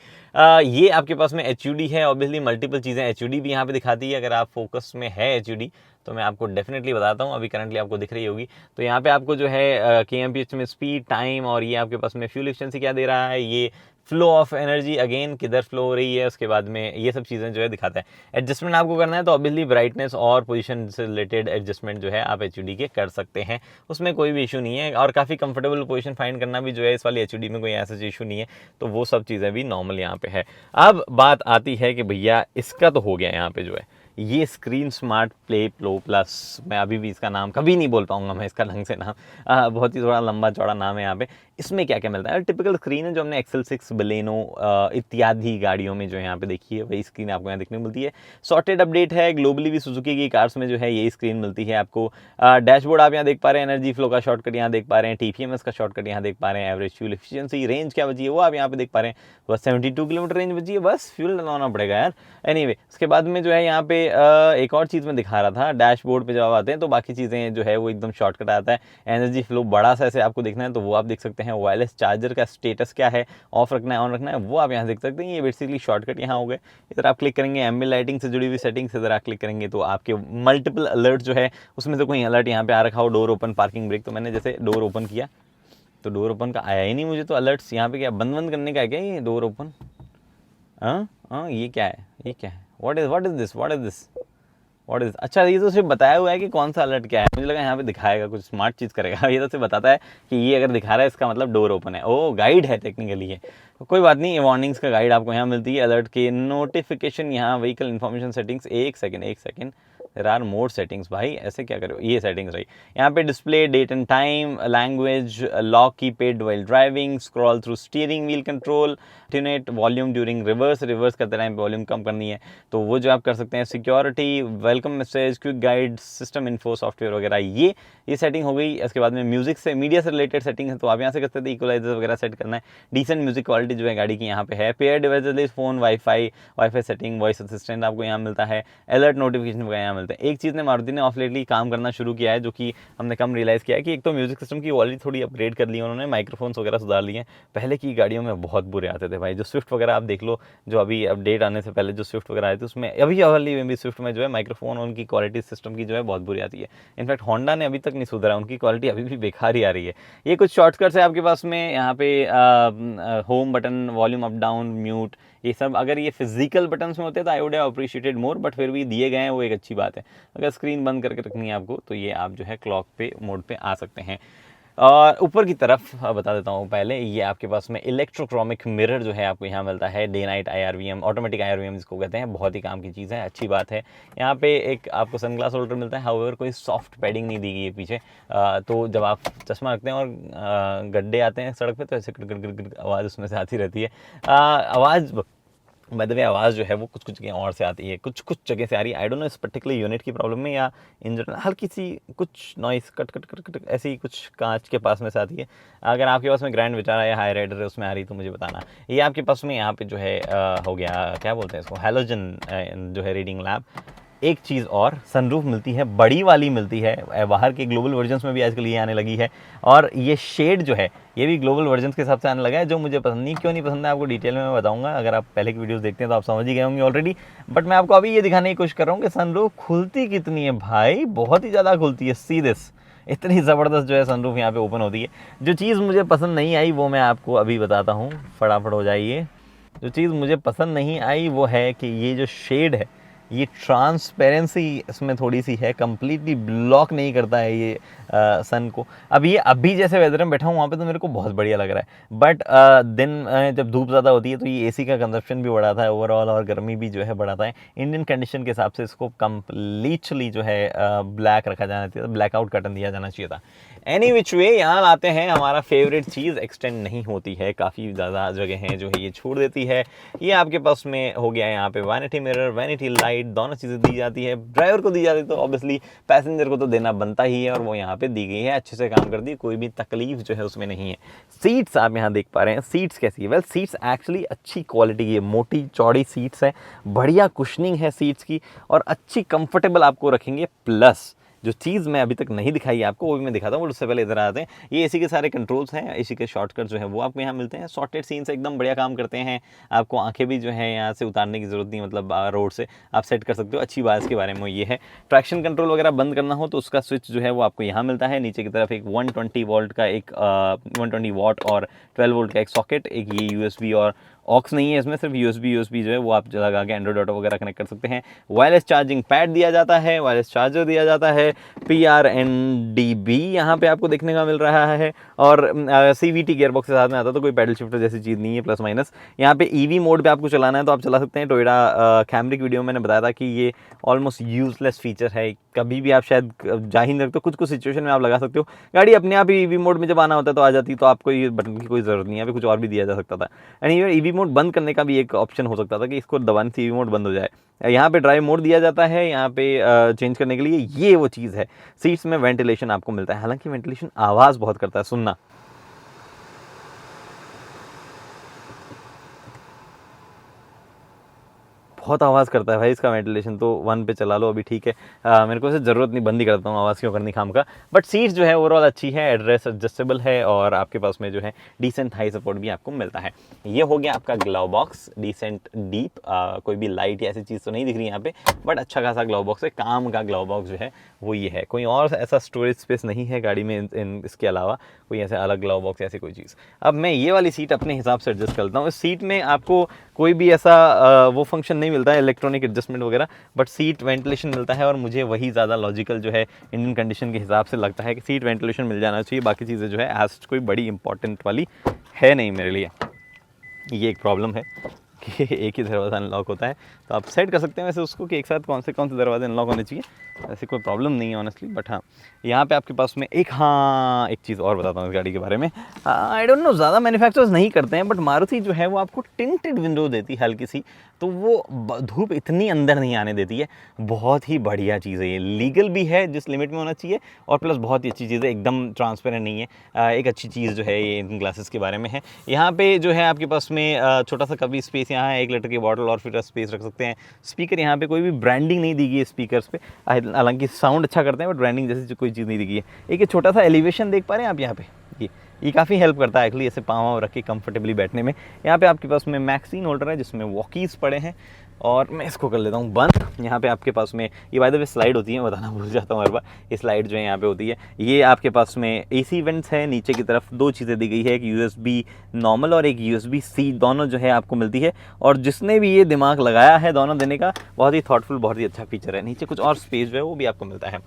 ये आपके पास में HUD है, ऑब्वियसली मल्टीपल चीज़ें HUD भी यहाँ पे दिखाती है। अगर आप फोकस में है HUD तो मैं आपको डेफिनेटली बताता हूँ, अभी करंटली आपको दिख रही होगी। तो यहाँ पे आपको जो है kmph में स्पीड, टाइम, और ये आपके पास में फ्यूल एफिशिएंसी क्या दे रहा है, ये फ्लो ऑफ एनर्जी अगेन किधर फ्लो हो रही है, उसके बाद में ये सब चीज़ें जो है दिखाता है। एडजस्टमेंट आपको करना है तो ऑब्वियसली ब्राइटनेस और पोजीशन से रिलेटेड एडजस्टमेंट जो है आप HUD के कर सकते हैं, उसमें कोई भी इशू नहीं है। और काफ़ी कंफर्टेबल पोजीशन फाइंड करना भी जो है इस वाली HUD में कोई ऐसा इशू नहीं है, तो वो सब चीज़ें भी नॉर्मल यहाँ पे है। अब बात आती है कि भैया इसका तो हो गया यहाँ पे जो है ये screen smart play pro plus, मैं अभी भी इसका नाम कभी नहीं बोल पाऊंगा मैं इसका ढंग से नाम, बहुत ही थोड़ा लंबा चौड़ा नाम है यहाँ पे। इसमें क्या क्या मिलता है, टिपिकल स्क्रीन है जो हमने XL6, बलेनो इत्यादि गाड़ियों में जो यहाँ पे देखी है वही स्क्रीन आपको यहाँ देखने को मिलती है। सॉर्टेड अपडेट है, ग्लोबली भी सुजुकी की कार्स में जो है यही स्क्रीन मिलती है आपको। डैशबोर्ड आप यहाँ देख पा रहे हैं, एनर्जी फ्लो का शॉर्टकट यहाँ देख पा रहे हैं, TPMS का शॉर्टकट यहाँ देख पा रहे हैं, एवरेज फ्यूल एफिशिएंसी, रेंज क्या बची है वो आप यहाँ पे देख पा रहे हैं, बस 72 किलोमीटर रेंज बची है, बस फ्यूल डलवाना पड़ेगा यार। एनीवे उसके बाद में जो है यहाँ पे एक और चीज़ मैं दिखा रहा था, डैशबोर्ड पे जब आते हैं तो बाकी चीज़ें जो है वो एकदम शॉर्टकट आता है। एनर्जी फ्लो बड़ा सा ऐसे आपको देखना है तो वो आप देख सकते हैं। वायरलेस चार्जर का स्टेटस क्या है, ऑफ रखना है ऑन रखना है, वो आप यहाँ देख सकते हैं। ये बेसिकली शॉर्टकट यहाँ हो गए। इधर आप क्लिक करेंगे एम्बिएंट लाइटिंग से जुड़ी हुई सेटिंग्स, इधर आप क्लिक करेंगे तो आपके मल्टीपल अलर्ट जो है उसमें से कोई अलर्ट यहाँ पे आ रखा हो, डोर ओपन, पार्किंग ब्रेक, तो मैंने जैसे डोर ओपन किया तो डोर ओपन का आया ही नहीं मुझे, तो अलर्ट्स यहाँ पे क्या बंद करने का है क्या ये डोर ओपन? हाँ ये क्या है, ये क्या है, व्हाट इज दिस। अच्छा ये तो सिर्फ बताया हुआ है कि कौन सा अलर्ट क्या है, मुझे लगा यहाँ पे दिखाएगा कुछ स्मार्ट चीज़ करेगा। ये तो सिर्फ बताता है कि ये अगर दिखा रहा है इसका मतलब डोर ओपन है। ओ गाइड है टेक्निकली ये, तो कोई बात नहीं, वार्निंग्स का गाइड आपको यहाँ मिलती है। अलर्ट के नोटिफिकेशन, यहाँ व्हीकल इन्फॉर्मेशन सेटिंग्स, एक second there are more settings, भाई ऐसे क्या करो, ये सेटिंग्स रही यहाँ पे। Display, date and time, language, lock keypad while driving, scroll through steering wheel control, ट्यूनेट वॉल्यूम ड्यूरिंग रिवर्स करते टाइम वॉल्यूम कम करनी है तो वो जो आप कर सकते हैं। Security, welcome message, quick guide, system info, software वगैरह, ये सेटिंग हो गई। इसके बाद में म्यूजिक से, मीडिया से रिलेटेड सेटिंग है तो आप यहाँ से कर सकते हैं। इक्वलाइजर वगैरह सेट करना है, डिसेंट म्यूजिक क्वालिटी जो है गाड़ी की यहाँ पे है। Pair devices, phone, wifi setting, voice assistant आपको यहाँ मिलता है, अलर्ट नोटिफिकेशन वगैरह यहाँ मिलता है। एक चीज़ ने मारुति ने ऑफ लेटली काम करना शुरू किया है जो कि हमने कम रियलाइज़ किया है कि एक तो म्यूजिक सिस्टम की क्वालिटी थोड़ी अपग्रेड कर ली है उन्होंने, माइक्रोफोन्स वगैरह सुधार लिए हैं। पहले की गाड़ियों में बहुत बुरे आते थे भाई, जो स्विफ्ट वगैरह आप देख लो, जो अभी अपडेट आने से पहले जो स्विफ्ट वगैरह आए थे उसमें, अभी वाली में भी स्विफ्ट में जो है माइक्रोफोन उनकी क्वालिटी सिस्टम की जो है बहुत बुरी आती है। इनफैक्ट होंडा ने अभी तक नहीं सुधरा, उनकी क्वालिटी अभी भी बेकार ही आ रही है। ये कुछ शॉर्टकट्स है आपके पास में, यहाँ पे home button, volume up down, mute, ये सब अगर ये फिजिकल बटन्स में होते तो I would have appreciated more, but फिर भी दिए गए हैं वो एक अच्छी बात है। अगर स्क्रीन बंद करके रखनी है आपको तो ये आप जो है क्लॉक पे मोड पे आ सकते हैं। और ऊपर की तरफ बता देता हूँ पहले, ये आपके पास में इलेक्ट्रोक्रोमिक मिरर जो है आपको यहाँ मिलता है, day night IRVM, automatic IRVM जिसको कहते हैं, बहुत ही काम की चीज़ है, अच्छी बात है। यहाँ पे एक आपको सनग्लास होल्डर मिलता है, हाउएवर कोई सॉफ्ट पैडिंग नहीं दी गई है पीछे, तो जब आप चश्मा रखते हैं और गड्ढे आते हैं सड़क पे तो ऐसे गड़ आवाज़ उसमें से आती रहती है। आवाज़ बाय द वे, आवाज़ जो है वो कुछ जगह और से आती है, कुछ जगह से आ रही है। आई डोंट नो इस पर्टिकुलर यूनिट की प्रॉब्लम में या इन जनरल हल्की सी कुछ नॉइस कट ऐसी कुछ कांच के पास में से आती है। अगर आपके पास में ग्रैंड विटारा या हाई राइडर है उसमें आ रही तो मुझे बताना। ये आपके पास में यहाँ पे जो है हो गया, क्या बोलते हैं इसको, हैलोजन जो है रीडिंग लैम्प। एक चीज़ और, सनरूफ मिलती है, बड़ी वाली मिलती है, बाहर के ग्लोबल वर्जन्स में भी आजकल ये आने लगी है। और ये शेड जो है ये भी ग्लोबल वर्जन्स के हिसाब से आने लगा है, जो मुझे पसंद नहीं, क्यों नहीं पसंद है आपको डिटेल में मैं बताऊंगा। अगर आप पहले की वीडियोस देखते हैं तो आप समझ ही गए होंगे ऑलरेडी, बट मैं आपको अभी ये दिखाने की कोशिश कर रहा हूँ कि सनरूफ खुलती कितनी है भाई, बहुत ही ज़्यादा खुलती है। सी दिस, इतनी ज़बरदस्त जो है सनरूफ यहाँ पे ओपन होती है। जो चीज़ मुझे पसंद नहीं आई वो मैं आपको अभी बताता हूँ, फटाफट हो जाइए। जो चीज़ मुझे पसंद नहीं आई वो है कि ये जो शेड है ये ट्रांसपेरेंसी इसमें थोड़ी सी है, कंप्लीटली ब्लॉक नहीं करता है ये सन को। अब ये अभी जैसे वेदर में बैठा हूँ वहाँ पे तो मेरे को बहुत बढ़िया लग रहा है, बट दिन जब धूप ज़्यादा होती है तो ये एसी का कंजप्शन भी बढ़ाता है ओवरऑल, और गर्मी भी जो है बढ़ाता है। इंडियन कंडीशन के हिसाब से इसको कम्प्लीटली जो है ब्लैक रखा जाना चाहिए, ब्लैकआउट कर्टन दिया जाना चाहिए था। एनी विच वे, यहाँ आते हैं, हमारा फेवरेट चीज़ एक्सटेंड नहीं होती है, काफ़ी ज़्यादा जगह हैं जो है ये छोड़ देती है। ये आपके पास में हो गया है यहाँ पे वैनिटी मिरर, वैनिटी लाइट, दोनों चीज़ें दी जाती है। ड्राइवर को दी जाती है तो ऑब्वियसली पैसेंजर को तो देना बनता ही है, और वो यहाँ पे दी गई है, अच्छे से काम करती है, कोई भी तकलीफ जो है उसमें नहीं है। सीट्स आप यहाँ देख पा रहे हैं, सीट्स कैसी है? वेल, सीट्स एक्चुअली अच्छी क्वालिटी की है, मोटी चौड़ी सीट्स है, बढ़िया कुशनिंग है सीट्स की, और अच्छी कंफर्टेबल आपको रखेंगे। प्लस जो चीज़ मैं अभी तक नहीं दिखाई आपको वो भी मैं दिखाता हूँ, और उससे पहले इधर आते हैं। ये एसी के सारे कंट्रोल्स हैं, एसी के शॉर्टकट जो है वो आपको यहाँ मिलते हैं। सॉर्टेड सीन से एकदम बढ़िया काम करते हैं, आपको आंखें भी जो है यहाँ से उतारने की ज़रूरत नहीं, मतलब रोड से आप सेट कर सकते हो। अच्छी बात इसके बारे में ये है, ट्रैक्शन कंट्रोल वगैरह बंद करना हो तो उसका स्विच जो है वो आपको यहाँ मिलता है। नीचे की तरफ एक 120 वोल्ट का एक 120 वाट और 12 वोल्ट का एक सॉकेट, एक ये USB और ऑक्स नहीं है इसमें, सिर्फ USB जो है वो आप लगा के एंड्रॉइड ऑटो वगैरह कनेक्ट कर सकते हैं। वायरलेस चार्जिंग पैड दिया जाता है, वायरलेस चार्जर दिया जाता है, PRNDB यहाँ पे आपको देखने का मिल रहा है, और CVT गियरबॉक्स के साथ में आता तो कोई पैडल शिफ्टर जैसी चीज़ नहीं है, प्लस माइनस। यहाँ पे EV मोड पे आपको चलाना है तो आप चला सकते हैं। टोयोटा कैमरिक वीडियो में मैंने बताया था कि ये ऑलमोस्ट यूजलेस फीचर है, कभी भी आप शायद जा ही नहीं सकते, कुछ कुछ सिचुएशन में आप लगा सकते हो। गाड़ी अपने आप ही EV मोड में जब आना होता है तो आ जाती, तो आपको ये बटन की कोई ज़रूरत नहीं है, अभी कुछ और भी दिया जा सकता था। एंड EV मोड बंद करने का भी एक ऑप्शन हो सकता था कि इसको दबाने से EV मोड बंद हो जाए। यहाँ पे ड्राइव मोड दिया जाता है, यहाँ पे चेंज करने के लिए ये वो चीज़ है। सीट्स में वेंटिलेशन आपको मिलता है, हालांकि वेंटिलेशन आवाज़ बहुत करता है, सुनना बहुत आवाज़ करता है भाई इसका वेंटिलेशन, तो 1 पे चला लो अभी, ठीक है। मेरे को इसे ज़रूरत नहीं, बंद ही करता हूँ, आवाज़ क्यों करनी खाम का। बट सीट्स जो है ओवरऑल अच्छी है, एड्रेस एडजस्टेबल है, और आपके पास में जो है डिसेंट हाई सपोर्ट भी आपको मिलता है। ये हो गया आपका ग्लव बॉक्स, डिसेंट डीप, कोई भी लाइट या ऐसी चीज़ तो नहीं दिख रही यहाँ पे, बट अच्छा खासा ग्लव बॉक्स है, काम का ग्लव बॉक्स जो है वो ये है। कोई और ऐसा स्टोरेज स्पेस नहीं है गाड़ी में इसके अलावा, कोई ऐसे अलग ग्लव बॉक्स ऐसी कोई चीज़। अब मैं ये वाली सीट अपने हिसाब से एडजस्ट करता हूँ। इस सीट में आपको कोई भी ऐसा वो फंक्शन नहीं मिलता है इलेक्ट्रॉनिक एडजस्टमेंट वगैरह, बट सीट वेंटिलेशन मिलता है, और मुझे वही ज़्यादा लॉजिकल जो है इंडियन कंडीशन के हिसाब से लगता है कि सीट वेंटिलेशन मिल जाना चाहिए। बाकी चीज़ें जो है एज कोई बड़ी इंपॉर्टेंट वाली है नहीं मेरे लिए। ये एक प्रॉब्लम है कि एक ही दरवाज़ा अनलॉक होता है, तो आप सेट कर सकते हैं वैसे उसको कि एक साथ कौन से दरवाजे अनलॉक होने चाहिए, ऐसी कोई प्रॉब्लम नहीं है ऑनेस्टली। बट हाँ, यहाँ पे आपके पास में एक चीज़ और बताता हूँ इस गाड़ी के बारे में। आई डोंट नो, ज़्यादा मैन्युफैक्चरर्स नहीं करते हैं, बट मारुति जो है वो आपको टिंटेड विंडो देती है हल्की सी, तो वो धूप इतनी अंदर नहीं आने देती है। बहुत ही बढ़िया चीज़ है ये, लीगल भी है जिस लिमिट में होना चाहिए, और प्लस बहुत ही अच्छी चीज़ है, एकदम ट्रांसपेरेंट नहीं है। एक अच्छी चीज़ जो है ये इन ग्लासेस के बारे में है। यहाँ पे जो है आपके पास में छोटा सा कभी स्पेस यहाँ है, 1 लीटर की बॉटल और फिर स्पेस रख सकते हैं। स्पीकर यहाँ पे कोई भी ब्रांडिंग नहीं दी गई है स्पीकर्स पे, हालांकि साउंड अच्छा करते हैं, बट ब्रांडिंग जैसी कोई चीज़ नहीं दी गई है। एक छोटा सा एलिवेशन देख पा रहे हैं आप यहाँ पे, ये काफ़ी हेल्प करता है एक्चुअली ऐसे पाँव रख के कंफर्टेबली बैठने में। यहाँ पे आपके पास में मैगजीन होल्डर है जिसमें वॉकीज़ पड़े हैं, और मैं इसको कर लेता हूँ बंद। यहाँ पे आपके पास में ये बाय द वे स्लाइड होती है, मैं बताना भूल जाता हूँ हर बार, ये स्लाइड जो है यहाँ पे होती है। ये आपके पास में AC वेंट्स है, नीचे की तरफ 2 चीज़ें दी गई है, एक USB नॉर्मल और एक USB-C, दोनों जो है आपको मिलती है। और जिसने भी ये दिमाग लगाया है दोनों देने का, बहुत ही थॉटफुल, बहुत ही अच्छा फीचर है। नीचे कुछ और स्पेस जो है वो भी आपको मिलता है।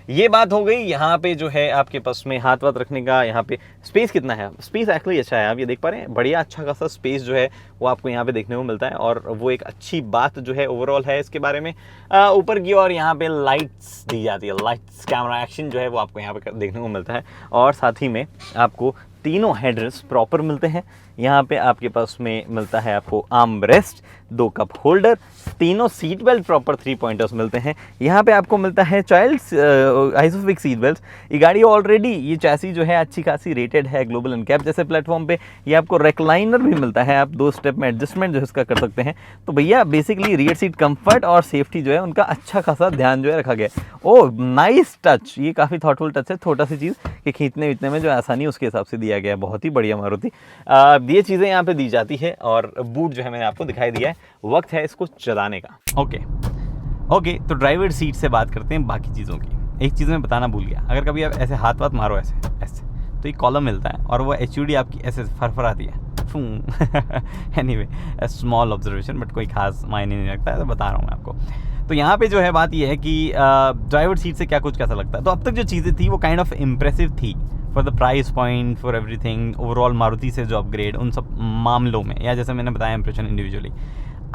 ये बात हो गई यहाँ पे जो है आपके पास में हाथ वाथ रखने का। यहाँ पे स्पेस कितना है, स्पेस एक्चुअली अच्छा है, आप ये देख पा रहे हैं, बढ़िया अच्छा खासा स्पेस जो है वो आपको यहाँ पे देखने को मिलता है, और वो एक अच्छी बात जो है ओवरऑल है इसके बारे में। ऊपर की ओर यहाँ पे लाइट्स दी जाती है, लाइट्स कैमरा एक्शन जो है वो आपको यहाँ पे देखने को मिलता है, और साथ ही में आपको तीनों हेडरेस्ट प्रॉपर मिलते हैं। यहाँ पे आपके पास में मिलता है आपको आर्म रेस्ट, 2 कप होल्डर, तीनों सीट बेल्ट प्रॉपर 3 पॉइंटर्स मिलते हैं। यहाँ पे आपको मिलता है चाइल्ड्स आइसोफिक सीट बेल्ट। ये गाड़ी ऑलरेडी, ये चैसी जो है अच्छी खासी रेटेड है ग्लोबल एनकैप जैसे प्लेटफॉर्म पे। ये आपको रेक्लाइनर भी मिलता है, आप 2 स्टेप में एडजस्टमेंट जो है इसका कर सकते हैं। तो भैया बेसिकली रियर सीट कंफर्ट और सेफ्टी जो है उनका अच्छा खासा ध्यान जो है रखा गया है। ओह नाइस टच, ये काफ़ी थॉटफुल टच है, छोटा सी चीज़ कि खींचने वीचने में जो आसानी उसके हिसाब से दिया गया है, बहुत ही बढ़िया मारुति। ये चीज़ें यहाँ पे दी जाती है, और बूट जो है मैंने आपको दिखाई दिया है, वक्त है इसको चलाने का। ओके, तो ड्राइवर सीट से बात करते हैं बाकी चीज़ों की। एक चीज़ मैं बताना भूल गया, अगर कभी आप ऐसे हाथ वाथ मारो ऐसे तो एक कॉलम मिलता है, और वो HUD आपकी ऐसे फरफराती है। एनीवे स्मॉल ऑब्जर्वेशन, बट कोई खास मायने नहीं रखता है, तो बता रहा हूँ मैं आपको। तो यहाँ पे जो है बात ये है कि ड्राइवर सीट से क्या कुछ कैसा लगता है। तो अब तक जो चीज़ें थी वो काइंड ऑफ इम्प्रेसिव थी for the price point, for everything, overall Maruti से जो अपग्रेड उन सब मामलों में, या जैसे मैंने बताया इंप्रेशन इंडिविजुअली।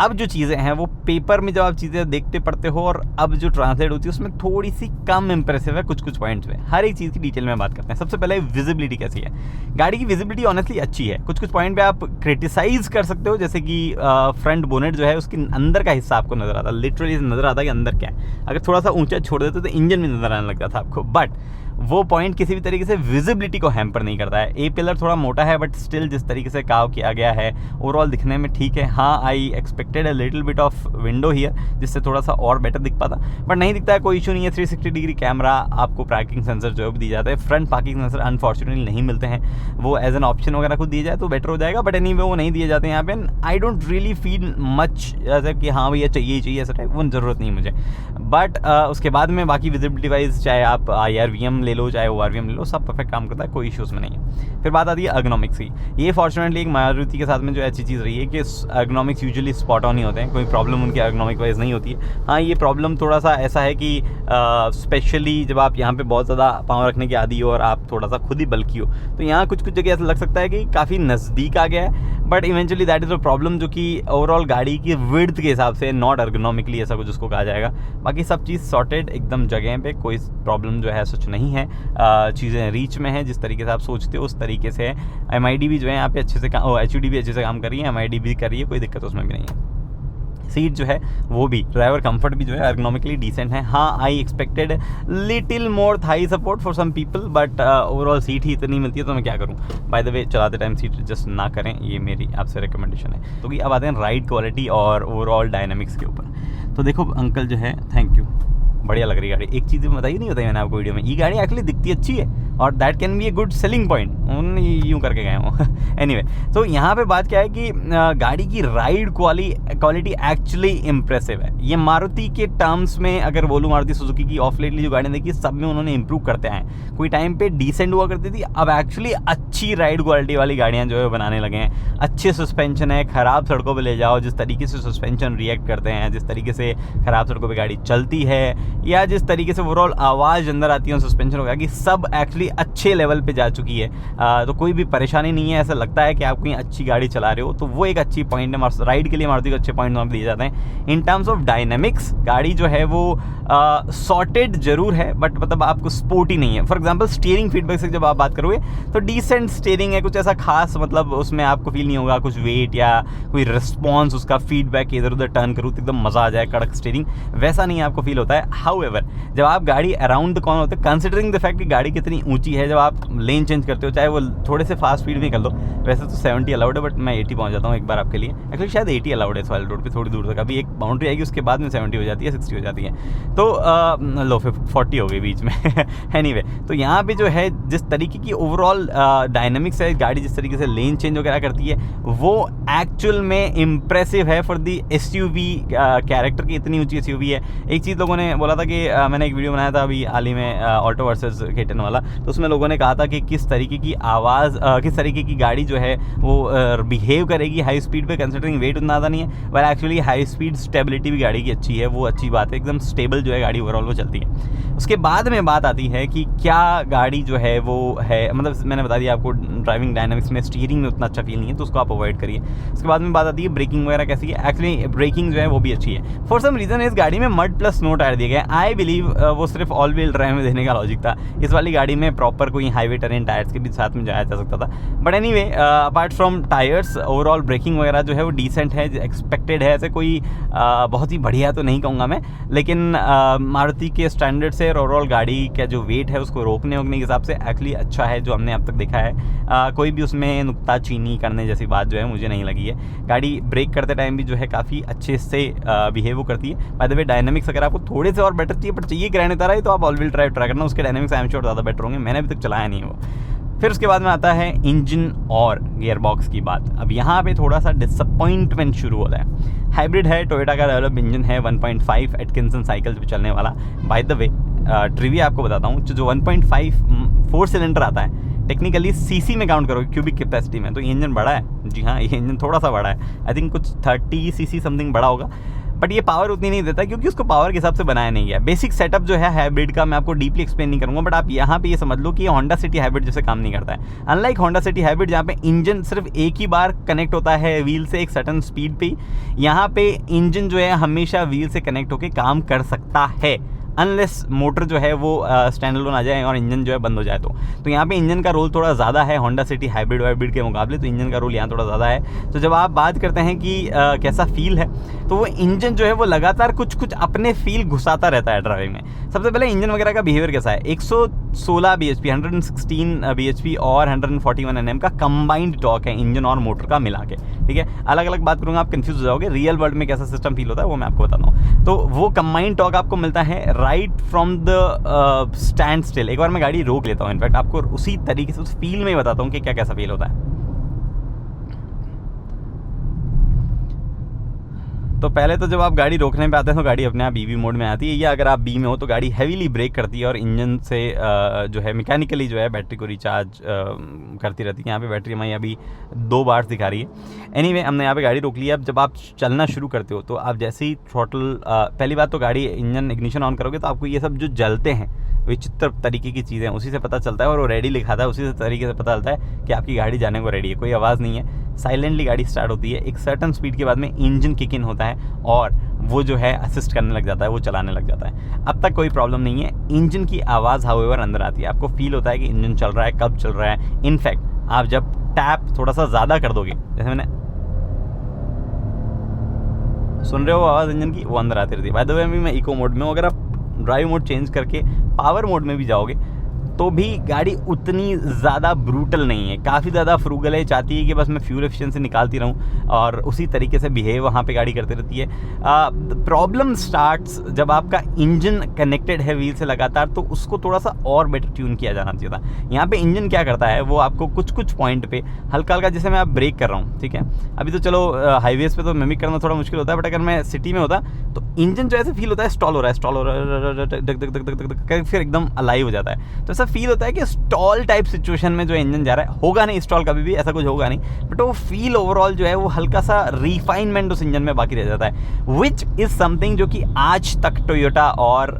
अब जो चीज़ें हैं वो पेपर में जब आप चीज़ें देखते पढ़ते हो और अब जो ट्रांसलेट होती है उसमें थोड़ी सी कम इंप्रेसिव है कुछ पॉइंट्स में। हर एक चीज़ की डिटेल में बात करते हैं। सबसे पहले विजिबिलिटी कैसी है। गाड़ी की विजिबिलिटी ऑनेस्टली अच्छी है। कुछ पॉइंट पे आप क्रिटिसाइज कर सकते हो, जैसे कि फ्रंट बोनेट जो है उसके अंदर का हिस्सा आपको नजर आता है, लिटरली नजर आता है कि अंदर क्या है। अगर थोड़ा सा ऊंचा छोड़ देते तो इंजन भी नजर आने लग जाता आपको, बट वो पॉइंट किसी भी तरीके से विजिबिलिटी को हैम्पर नहीं करता है। ए पिलर थोड़ा मोटा है बट स्टिल जिस तरीके से काव किया गया है ओवरऑल दिखने में ठीक है। हाँ, I expected a little bit of window here जिससे थोड़ा सा और बेटर दिख पाता, बट नहीं दिखता है, कोई इशू नहीं है। 360 डिग्री कैमरा, आपको पार्किंग सेंसर जो है दी जाता है। फ्रंट पार्किंग सेंसर अनफॉर्चुनेटली नहीं मिलते हैं, वो एज एन ऑप्शन वगैरह खुद दिए जाए तो बेटर हो जाएगा, बट एनीवे वो नहीं दिए जाते हैं यहाँ पे। I don't really feel much ऐसा कि हाँ भैया चाहिए ऐसा टाइप, वो ज़रूरत नहीं मुझे। बट उसके बाद में बाकी विजिबिलिटी वाइज चाहे आप IRVM ले लो चाहे ORVM ले लो, सब परफेक्ट काम करता है, कोई इशूज़ में नहीं है। फिर बात आती है अर्गोनॉमिक्स की। ये फॉर्चुनेटली एक मारुति के साथ में जो अच्छी चीज़ रही है कि अर्गोनॉमिक्स यूजुअली स्पॉट ऑन ही होते हैं, कोई प्रॉब्लम उनकी अर्गोनॉमिक वाइज नहीं होती है। हाँ, ये प्रॉब्लम थोड़ा सा ऐसा है कि स्पेशली जब आप यहाँ पे बहुत ज़्यादा पाँव रखने के आदी हो और आप थोड़ा सा खुद ही बल्की हो तो यहाँ कुछ जगह ऐसा लग सकता है कि काफ़ी नज़दीक आ गया है, but eventually that is a problem जो कि ओवरऑल गाड़ी की विड्थ के हिसाब से नॉट अर्गोनॉमिकली ऐसा कुछ उसको कहा जाएगा। बाकी सब चीज़ सॉर्टेड एकदम जगह पे, कोई प्रॉब्लम जो है सच नहीं है। चीज़ें रीच में हैं, जिस तरीके से आप सोचते हो उस तरीके से। MID भी जो है यहाँ पे अच्छे से HUD भी अच्छे से काम कर रही है, MID भी कर रही है, कोई दिक्कत उसमें भी नहीं है। सीट जो है वो भी, ड्राइवर कंफर्ट भी जो है अर्गोनॉमिकली डिसेंट है। हाँ, I expected little more thigh support for some people, but overall seat ही इतनी मिलती है तो मैं क्या करूँ। बाय द वे, चलाते टाइम सीट एडजस्ट ना करें, ये मेरी आपसे रिकमेंडेशन है। तो अब आते हैं राइड क्वालिटी और ओवरऑल डायनामिक्स के ऊपर। तो देखो अंकल जो है, थैंक यू, बढ़िया लग रही गाड़ी। एक चीज़ बताई नहीं होता मैंने आपको वीडियो में, ये गाड़ी एक्चुअली दिखती अच्छी है और that can be a good selling point, उन यूँ करके गए हो। एनीवे, तो यहाँ पे बात क्या है कि गाड़ी की राइड क्वालिटी एक्चुअली इम्प्रेसिव है। ये मारुति के टर्म्स में अगर बोलूँ, मारुति सुजुकी की ऑफ लेटली जो गाड़ियाँ देखी सब में उन्होंने इंप्रूव करते हैं। कोई टाइम पे डिसेंट हुआ करती थी, अब एक्चुअली अच्छी राइड क्वालिटी वाली गाड़ियाँ जो है बनाने लगे हैं। अच्छे सस्पेंशन है, ख़राब सड़कों पर ले जाओ, जिस तरीके से सस्पेंशन रिएक्ट करते हैं, जिस तरीके से ख़राब सड़कों पर गाड़ी चलती है, या जिस तरीके से ओवरऑल आवाज़ अंदर आती है सस्पेंशन वगैरह की, सब एक्चुअली अच्छे लेवल पे जा चुकी है। तो कोई भी परेशानी नहीं है। ऐसा लगता है कि आप कोई अच्छी गाड़ी चला रहे हो, तो वो एक अच्छी पॉइंट है। राइड के लिए मारुति को अच्छे पॉइंट वहाँ पे दिए जाते हैं। इन टर्म्स ऑफ डायनेमिक्स गाड़ी जो है वो सॉर्टेड जरूर है, बट मतलब आपको स्पोर्टी नहीं है। फॉर एग्जाम्पल स्टीयरिंग फीडबैक से जब आप बात करोगे तो डिसेंट स्टीयरिंग है, कुछ ऐसा खास मतलब उसमें आपको फील नहीं होगा कुछ वेट या कोई रिस्पॉन्स उसका फीडबैक, इधर उधर टर्न करूँ तो एकदम मज़ा आ जाए, कड़क स्टीयरिंग, वैसा नहीं आपको फील होता है। हाउएवर, जब आप गाड़ी अराउंड द कॉर्नर होते, कंसिडरिंग द फैक्ट कि गाड़ी कितनी ऊंची है, जब आप लेन चेंज करते हो, चाहे वो थोड़े से फास्ट स्पीड में कर लो, वैसे तो 70 अलाउड है, बट मैं 80 पहुंच जाता हूँ एक बार आपके लिए। एक्चुअली शायद 80 अलाउड है इस वाले रोड पे, थोड़ी दूर तक। अभी एक बाउंड्री आएगी उसके बाद में 70 हो जाती है, 60 हो जाती है, तो लो 40 हो गई बीच में। एनीवे, तो यहाँ पे जो है जिस तरीके की ओवरऑल डायनेमिक्स है, गाड़ी जिस तरीके से लेन चेंज वगैरह करती है, वो एक्चुअल में इम्प्रेसिव है फॉर दी SUV कैरेक्टर की। इतनी ऊंची SUV है। एक चीज़ लोगों ने बोला था कि मैंने एक वीडियो बनाया था अभी हाल ही में ऑल्टो वर्सेस K10 वाला, तो उसमें लोगों ने कहा था कि किस तरीके की आवाज़, किस तरीके की गाड़ी जो है वो बिहेव करेगी हाई स्पीड पे, कंसिडरिंग वेट उतना ज़्यादा नहीं है। पर एक्चुअली हाई स्पीड स्टेबिलिटी भी गाड़ी की अच्छी है, वो अच्छी बात है, एकदम स्टेबल जो है गाड़ी ओवरऑल वो चलती है। उसके बाद में बात आती है कि क्या गाड़ी जो है वो है, मतलब मैंने बता दिया आपको ड्राइविंग डायनामिक्स में स्टीयरिंग में उतना अच्छा फील नहीं है, तो उसको आप अवॉइड करिए। उसके बाद में बात आती है ब्रेकिंग वगैरह कैसी है। एक्चुअली ब्रेकिंग जो है वो भी अच्छी है। फॉर सम रीज़न इस गाड़ी में मड प्लस स्नो टायर दिए गए। आई बिलीव वो सिर्फ ऑल व्हील ड्राइव में देने का लॉजिक था। इस वाली गाड़ी में प्रॉपर कोई हाईवे टेरेन टायर्स के भी साथ में जाया जा सकता था, but anyway apart from tyres overall braking वगैरह जो है वो डिसेंट है, एक्सपेक्टेड है। ऐसे कोई बहुत ही बढ़िया तो नहीं कहूँगा मैं, लेकिन मारुति के स्टैंडर्ड से और ओवरऑल गाड़ी का जो वेट है उसको रोकने के हिसाब से एक्चुअली अच्छा है जो हमने अब तक देखा है। कोई भी उसमें नुक्ताचीनी करने जैसी बात जो है मुझे नहीं लगी है। गाड़ी ब्रेक करते टाइम भी जो है काफ़ी अच्छे से बिहेव करती है। बाय द वे, डायनामिक्स अगर आपको थोड़े से और बेटर चाहिए, बट चाहिए ग्रैंड वितारा ही, तो आप ऑल व्हील ड्राइव ट्राई करना, उसके डायनामिक्स आई एम श्योर ज़्यादा बेटर होंगे। मैंने अभी तक चलाया नहीं है वो। फिर उसके बाद में आता है इंजन और गियर बॉक्स की बात। अब यहाँ पे थोड़ा सा डिसअपॉइंटमेंट शुरू होता है। हाइब्रिड है, टोयोटा का डेवलप इंजन है, 1.5 एटकिंसन साइकिल्स पे चलने वाला। बाय द वे, ट्रिविया आपको बताता हूँ, जो 1.5 4 सिलेंडर आता है, टेक्निकली सीसी में काउंट करोगे क्यूबिक कैपेसिटी में, तो ये इंजन बड़ा है। जी हाँ, ये इंजन थोड़ा सा बड़ा है। आई थिंक कुछ 30 सीसी समथिंग बड़ा होगा, बट ये पावर उतनी नहीं देता क्योंकि उसको पावर के हिसाब से बनाया नहीं गया। बेसिक सेटअप जो है हाइब्रिड का मैं आपको डीपली एक्सप्लेन नहीं करूँगा, बट आप यहाँ पे ये समझ लो कि ये होंडा सिटी हाइब्रिड जैसे काम नहीं करता है। अनलाइक होंडा सिटी हाइब्रिड जहाँ पे इंजन सिर्फ एक ही बार कनेक्ट होता है व्हील से एक सर्टन स्पीड पे, यहाँ पे इंजन जो है हमेशा व्हील से कनेक्ट होकर काम कर सकता है, अनलेस मोटर जो है वो स्टैंड अलोन आ जाए और इंजन जो है बंद हो जाए। तो यहाँ पे इंजन का रोल थोड़ा ज़्यादा है होंडा सिटी हाइब्रिड के मुकाबले, तो इंजन का रोल यहाँ थोड़ा ज़्यादा है। तो जब आप बात करते हैं कि कैसा फील है, तो वो इंजन जो है वो लगातार कुछ अपने फील घुसाता रहता है ड्राइविंग में। सबसे पहले इंजन वगैरह का बिहेवियर कैसा है, 116 bhp, 116 bhp और 141 Nm का कंबाइंड टॉर्क है इंजन और मोटर का मिला के, ठीक है। अलग अलग बात करूँगा आप कंफ्यूज हो जाओगे, रियल वर्ल्ड में कैसा सिस्टम फील होता है वो मैं आपको बताता हूँ। तो वो कंबाइंड टॉर्क आपको मिलता है right from the stand still. एक बार मैं गाड़ी रोक लेता हूँ, इनफैक्ट आपको उसी तरीके से उस फील में ही बताता हूँ कि क्या कैसा फील होता है। तो पहले तो जब आप गाड़ी रोकने पे आते हैं तो गाड़ी अपने आप ईवी मोड में आती है, या अगर आप बी में हो तो गाड़ी हैवीली ब्रेक करती है और इंजन से जो है मैकेनिकली जो है बैटरी को रिचार्ज करती रहती है। यहाँ पे बैटरी हमारी अभी 2 बार दिखा रही है। एनीवे, हमने यहाँ पे गाड़ी रोक ली है। अब जब आप चलना शुरू करते हो तो आप जैसे ही थ्रॉटल, पहली बात तो गाड़ी इंजन इग्निशन ऑन करोगे तो आपको ये सब जो जलते हैं विचित्र तरीके की चीज़ें उसी से पता चलता है, और वो रेडी लिखाता है, उसी से तरीके से पता चलता है कि आपकी गाड़ी जाने को रेडी है। कोई आवाज़ नहीं है, साइलेंटली गाड़ी स्टार्ट होती है। एक सर्टन स्पीड के बाद में इंजन किक इन होता है और वो जो है असिस्ट करने लग जाता है, वो चलाने लग जाता है। अब तक कोई प्रॉब्लम नहीं है। इंजन की आवाज़ हाउएवर अंदर आती है, आपको फील होता है कि इंजन चल रहा है, कब चल रहा है। इनफैक्ट आप जब टैप थोड़ा सा ज़्यादा कर दोगे, जैसे मैंने सुन रहे हो आवाज़ इंजन की, वो अंदर आती रहती है। बाय द वे अभी मैं इको मोड में हूँ, अगर आप ड्राइव मोड चेंज करके पावर मोड में भी जाओगे तो भी गाड़ी उतनी ज़्यादा ब्रूटल नहीं है, काफ़ी ज़्यादा फ्रूगल है। चाहती है कि बस मैं फ्यूल एफिशिएंसी निकालती रहूँ और उसी तरीके से बिहेव वहाँ पे गाड़ी करती रहती है। प्रॉब्लम स्टार्ट्स जब आपका इंजन कनेक्टेड है व्हील से लगातार, तो उसको थोड़ा सा और बेटर ट्यून किया जाना चाहिए था। यहाँ पे इंजन क्या करता है, वो आपको कुछ पॉइंट पे हल्का हल्का, जैसे मैं आप ब्रेक कर रहा हूँ, ठीक है। अभी तो चलो हाईवेज़ पे तो मिमिक करना थोड़ा मुश्किल होता है, बट अगर मैं सिटी में होता तो इंजन जो ऐसे फील होता है स्टॉल हो रहा है, फिर एकदम अलाइव हो जाता है। तो ऐसा फील होता है कि स्टॉल टाइप सिचुएशन में जो इंजन जा रहा है, होगा नहीं स्टॉल कभी भी, ऐसा कुछ होगा नहीं, बट वो फील ओवरऑल जो है वो हल्का सा रिफाइनमेंट उस इंजन में बाकी रह जाता है, विच इज़ समथिंग जो कि आज तक टोयोटा और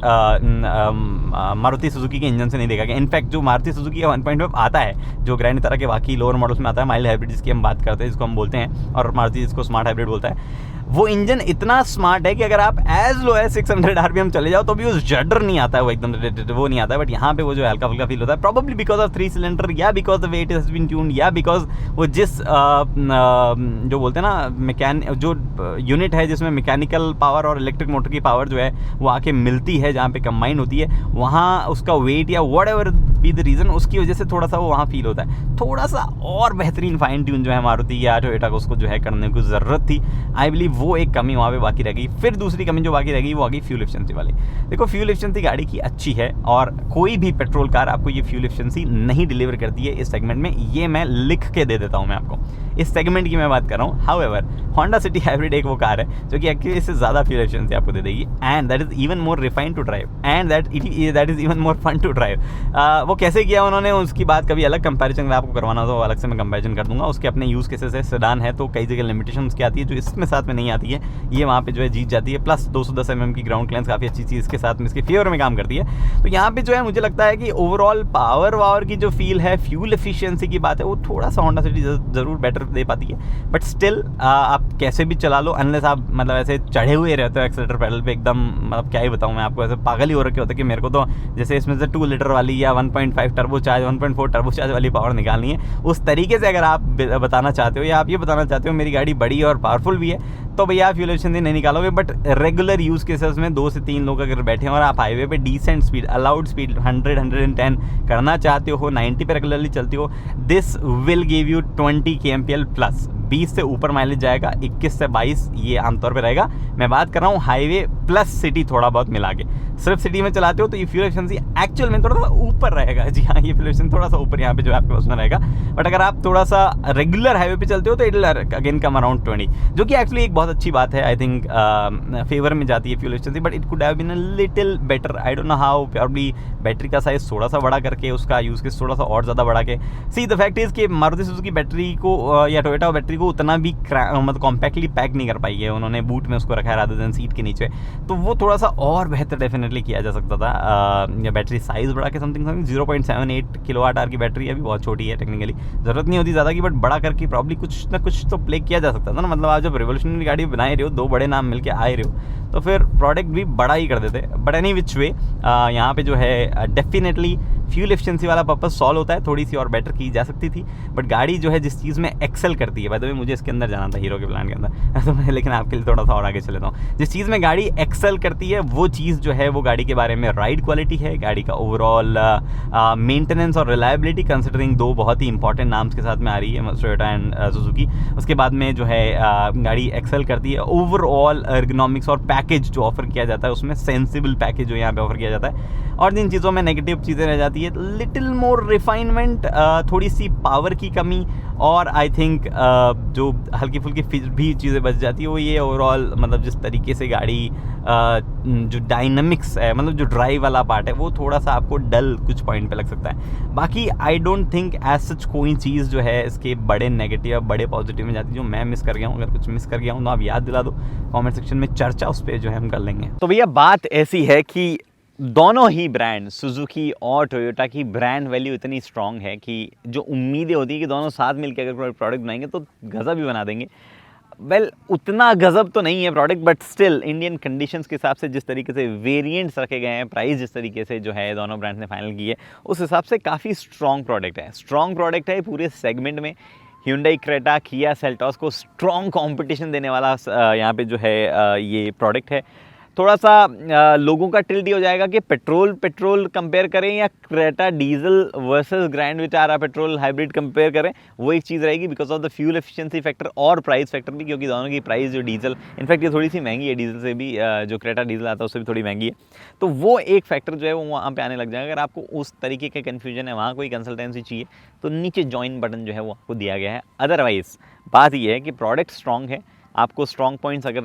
मारुति सुजुकी के इंजन से नहीं देखा गया। इनफैक्ट जो मारुति सुजुकी का 1.5 आता है, जो ग्रैंड वितारा के बाकी लोअर मॉडल्स में आता है, माइल्ड हाइब्रिड जिसकी हम बात करते हैं, जिसको हम बोलते हैं, और मारुति जिसको स्मार्ट हाइब्रिड बोलता है, वो इंजन इतना स्मार्ट है कि अगर आप एज लो एज 600 RPM चले जाओ तो भी उस जडर नहीं आता है, वो एकदम वो नहीं आता है। बट यहाँ पे वो जो हल्का फुल्का फील होता है, प्रोबेबली बिकॉज ऑफ 3 सिलेंडर, या because the way it has been tuned, या बिकॉज वो जिस जो बोलते हैं ना जो यूनिट है जिसमें मैकेनिकल पावर और इलेक्ट्रिक मोटर की पावर जो है वो आके मिलती है, जहाँ पे कंबाइन होती है, वहाँ उसका वेट या what ever be the reason, उसकी वजह से थोड़ा सा वो वहाँ फील होता है। थोड़ा सा और बेहतरीन फाइन ट्यून जो है मारुति या टोयोटा को उसको जो है करने की ज़रूरत थी। आई बिलीव वो एक कमी वहाँ पे बाकी रह गई। फिर दूसरी कमी जो बाकी रह गई वो आ गई फ्यूल एफिशिएंसी वाली। देखो, फ्यूल एफिशिएंसी गाड़ी की अच्छी है और कोई भी पेट्रोल कार आपको ये फ्यूल एफिशिएंसी नहीं डिलीवर करती है इस सेगमेंट में, ये मैं लिख के दे देता हूँ मैं आपको। इस सेगमेंट की मैं बात कर रहा हूँ। हाउएवर होंडा सिटी हाइब्रिड एक वो कार है जो कि एक्चुअली इससे ज़्यादा फ्यूल एफिशिएंसी आपको दे देगी, and that is even more refined to drive, and that is even more fun to drive. वो कैसे किया उन्होंने, उसकी बात कभी अलग कंपैरिजन में आपको करवाना तो अलग से मैं कंपैरिजन कर दूंगा। उसके अपने यूज़ केसेस है, सेडान है तो कई जगह लिमिटेशन उसकी आती है जो इसमें साथ में नहीं आती है, ये वहाँ पे जो है जीत जाती है। प्लस 210 mm की ग्राउंड क्लियरेंस काफ़ी अच्छी चीज़ के साथ में इसके फेवर में काम करती है। तो यहाँ पे जो है मुझे लगता है कि ओवरऑल पावर की जो फील है, फ्यूल एफिशिएंसी की बात है, वो थोड़ा सा होंडा सिटी ज़रूर बेटर दे पाती है। बट स्टिल आप कैसे भी चला लो, अनलेस आप मतलब ऐसे चढ़े हुए रहते हो एक्सीलरेटर पैडल पे एकदम, मतलब क्या ही बताऊँ मैं आपको, ऐसे पागल ही हो रखे होते कि मेरे को तो जैसे इसमें से 2 लीटर वाली या 1.5 टर्बो चार्ज, 1.4 टर्बो चार्ज वाली पावर निकालनी है, उस तरीके से अगर आप बताना चाहते हो, या आप ये बताना चाहते हो मेरी गाड़ी बड़ी और पावरफुल भी है, तो भैया आप फ्यूल एफिशिएंसी नहीं निकालोगे। बट रेगुलर यूज़ केसेस में 2 से 3 लोग अगर बैठे हैं और आप हाईवे पे डिसेंट स्पीड, अलाउड स्पीड 100-110 करना चाहते हो, 90 पे रेगुलरली चलती हो, this will give you 20 kmpl plus. 20 से ऊपर माइलेज जाएगा, 21 से 22 ये आमतौर पे रहेगा। मैं बात कर रहा हूँ हाईवे प्लस सिटी थोड़ा बहुत मिला के। सिर्फ सिटी में चलाते हो तो ये फ्यूल एफिशिएंसी एक्चुअल में थोड़ा सा ऊपर रहेगा। जी हाँ, ये फ्यूल एफिशिएंसी थोड़ा सा ऊपर यहाँ पे जो आपके पास में रहेगा। बट अगर आप थोड़ा सा रेगुलर हाईवे पे चलते हो तो it will again come around 20, जो कि एक्चुअली एक बहुत अच्छी बात है। आई थिंक फेवर में जाती है fuel efficiency, but it could have been a little better. I don't know how, probably battery का साइज थोड़ा सा बड़ा करके, उसका यूज केस थोड़ा सा और ज़्यादा बढ़ा के। सी द फैक्ट इज कि मारुति सुजुकी बैटरी को या टोयोटा बैटरी को उतना भी मतलब कॉम्पैक्टली पैक नहीं कर पाई है उन्होंने, बूट में उसको रखा है रादर देन सीट के नीचे। तो वो थोड़ा सा और बेहतर डेफिनेटली किया जा सकता था। या बैटरी साइज़ बढ़ा के समथिंग 0.78 kWh की बैटरी अभी बहुत छोटी है, टेक्निकली ज़रूरत नहीं होती ज़्यादा की, बट बड़ा करके प्रॉब्ली कुछ ना कुछ तो प्ले किया जा सकता था ना। मतलब आप जब रिवोल्यूशनरी गाड़ी बना रहे हो, दो बड़े नाम मिलके आ रहे हो, तो फिर प्रोडक्ट भी बड़ा ही कर देते। बट एनी विच वे यहाँ पे जो है डेफिनेटली फ्यूल एफिशिएंसी वाला पर्पस सॉल्व होता है, थोड़ी सी और बेटर की जा सकती थी। बट गाड़ी जो है जिस चीज़ में एक्सेल करती है, बाय द वे मुझे इसके अंदर जाना था हीरो के प्लान के अंदर तो मैं, लेकिन आपके लिए थोड़ा सा और आगे चले जाता हूँ। जिस चीज़ में गाड़ी एक्सेल करती है वो चीज़ जो है वो गाड़ी के बारे में राइड क्वालिटी है, गाड़ी का ओवरऑल मेंटेनेंस और रिलायबिलिटी, कंसिडरिंग दो बहुत ही इंपॉर्टेंट नाम्स के साथ में आ रही है, टोयोटा एंड सुजुकी। उसके बाद में जो है गाड़ी एक्सेल करती है ओवरऑल एर्गोनॉमिक्स और पैकेज जो ऑफर किया जाता है उसमें, सेंसिबल पैकेज जो यहाँ पे ऑफर किया जाता है। और जिन चीज़ों में नेगेटिव चीज़ें रह जाती है, लिटिल मोर रिफाइनमेंट, थोड़ी सी पावर की कमी, और आई थिंक जो हल्की फुल्की फिर भी चीज़ें बच जाती है वो ये ओवरऑल, मतलब जिस तरीके से गाड़ी जो डायनामिक्स है, मतलब जो ड्राइव वाला पार्ट है, वो थोड़ा सा आपको डल कुछ पॉइंट पे लग सकता है। बाकी I don't think as such कोई चीज़ जो है इसके बड़े नेगेटिव या बड़े पॉजिटिव में जाती है जो मैं मिस कर गया हूँ। अगर कुछ मिस कर गया हूँ तो आप याद दिला दो कमेंट सेक्शन में, चर्चा उस पर जो है हम कर लेंगे। तो भैया बात ऐसी है कि दोनों ही ब्रांड सुजुकी और टोयोटा की ब्रांड वैल्यू इतनी स्ट्रांग है कि जो उम्मीदें होती है कि दोनों साथ मिलकर अगर प्रोडक्ट बनाएंगे तो गज़ब ही बना देंगे। वेल उतना गज़ब तो नहीं है product, but still Indian conditions के हिसाब से जिस तरीके से वेरिएंट्स रखे गए हैं, प्राइस जिस तरीके से जो है दोनों ब्रांड्स ने फाइनल की है, उस हिसाब से काफ़ी स्ट्रॉन्ग प्रोडक्ट है पूरे सेगमेंट में। Hyundai क्रेटा, किया सेल्टॉस को स्ट्रॉन्ग कंपटीशन देने वाला यहाँ पे जो है ये प्रोडक्ट है। थोड़ा सा लोगों का टिल्ट ये हो जाएगा कि पेट्रोल कंपेयर करें या Creta diesel versus grand Vitara petrol hybrid compare करें, वो एक चीज़ रहेगी because of the fuel efficiency factor और प्राइस फैक्टर भी, क्योंकि दोनों की प्राइस जो डीजल, इनफैक्ट ये थोड़ी सी महंगी है डीजल से भी, जो क्रेटा डीजल आता है उससे भी थोड़ी महंगी है। तो वो एक फैक्टर जो है वो वहाँ पे आने लग जाएगा। अगर आपको उस तरीके का कन्फ्यूजन है, वहाँ कोई कंसल्टेंसी चाहिए, तो नीचे ज्वाइन बटन जो है वो आपको दिया गया है। अदरवाइज बात ये है कि प्रोडक्ट स्ट्रॉन्ग है, आपको स्ट्रॉन्ग पॉइंट्स अगर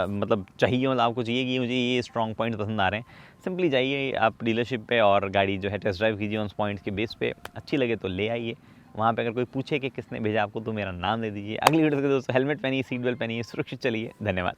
मतलब चाहिए, मतलब आपको चाहिए कि मुझे ये स्ट्रॉन्ग पॉइंट्स पसंद आ रहे हैं, सिंपली जाइए आप डीलरशिप पे और गाड़ी जो है टेस्ट ड्राइव कीजिए उन पॉइंट्स के बेस पे, अच्छी लगे तो ले आइए। वहाँ पे अगर कोई पूछे कि किसने भेजा आपको तो मेरा नाम दे दीजिए। अगली वीडियो के दोस्तों हेलमेट पहनिए, सीट बेल्ट पहनिए, सुरक्षित चलिए। धन्यवाद।